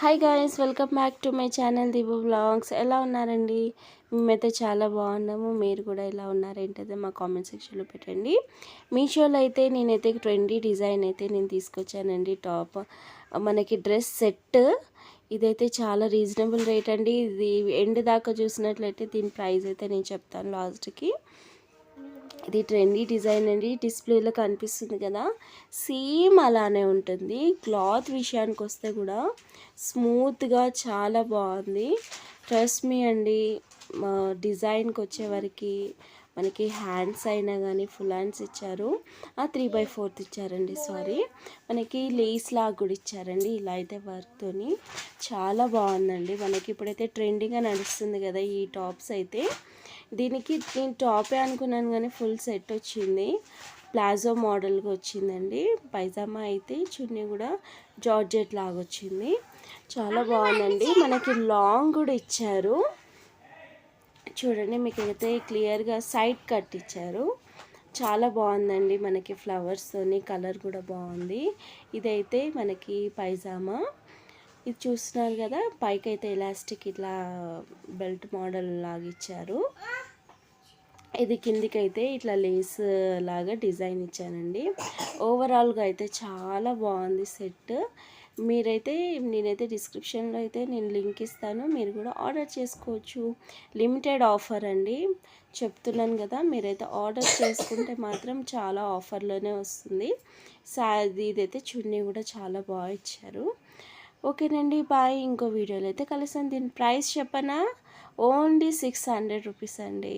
Hi guys, welcome back to my channel Divvu vlogs. ఎలా ఉన్నారండి? మేమైతే చాలా బాగున్నాము. మీరు కూడా ఎలా ఉన్నారేంటైతే మా కామెంట్ సెక్షన్లో పెట్టండి. మీషోలో అయితే నేనైతే ట్రెండీ డిజైన్ అయితే నేను తీసుకొచ్చానండి. టాప్ మనకి డ్రెస్ సెట్ ఇదైతే చాలా రీజనబుల్ రేట్ అండి. ఇది ఎండ్ దాకా చూసినట్లయితే దీని ప్రైస్ అయితే నేను చెప్తాను లాస్ట్కి. ఇది ట్రెండీ డిజైన్ అండి. డిస్ప్లేలో కనిపిస్తుంది కదా, సేమ్ అలానే ఉంటుంది. క్లాత్ విషయానికి వస్తే కూడా స్మూత్గా చాలా బాగుంది. ట్రస్ట్ మీ అండి. డిజైన్కి వచ్చేవరకు మనకి హ్యాండ్స్ అయినా కానీ ఫుల్ హ్యాండ్స్ ఇచ్చారు. 3/4 ఇచ్చారండి, సారీ. మనకి లేస్ లాగా కూడా ఇచ్చారండి. ఇలా అయితే వర్క్తోని చాలా బాగుందండి. మనకి ఇప్పుడైతే ట్రెండింగ్గా నడుస్తుంది కదా ఈ టాప్స్ అయితే. దీనికి నేను టాపే అనుకున్నాను కానీ ఫుల్ సెట్ వచ్చింది. ప్లాజో మోడల్గా వచ్చిందండి. పైజామా అయితే చున్నీ కూడా జార్జెట్ లాగా వచ్చింది. చాలా బాగుందండి. మనకి లాంగ్ కూడా ఇచ్చారు చూడండి. మీకు అయితే క్లియర్గా సైడ్ కట్ ఇచ్చారు. చాలా బాగుందండి. మనకి ఫ్లవర్స్తోని కలర్ కూడా బాగుంది. ఇదైతే మనకి పైజామా. ఇది చూస్తున్నారు కదా, పైకి అయితే ఎలాస్టిక్ ఇట్లా బెల్ట్ మోడల్ లాగా ఇచ్చారు. ఇది కిందికైతే ఇట్లా లేస్ లాగా డిజైన్ ఇచ్చానండి. ఓవరాల్గా అయితే చాలా బాగుంది సెట్. నేనైతే డిస్క్రిప్షన్లో అయితే నేను లింక్ ఇస్తాను, మీరు కూడా ఆర్డర్ చేసుకోవచ్చు. లిమిటెడ్ ఆఫర్ అండి, చెప్తున్నాను కదా. మీరైతే ఆర్డర్ చేసుకుంటే మాత్రం చాలా ఆఫర్లోనే వస్తుంది. ఇదైతే చున్నీ కూడా చాలా బాగా ఇచ్చారు. ఓకేనండి, బాయ్. ఇంకో వీడియోలో అయితే కలుస్తాను. దీని ప్రైస్ చెప్పనా, ఓన్లీ 600 రూపీస్ అండి.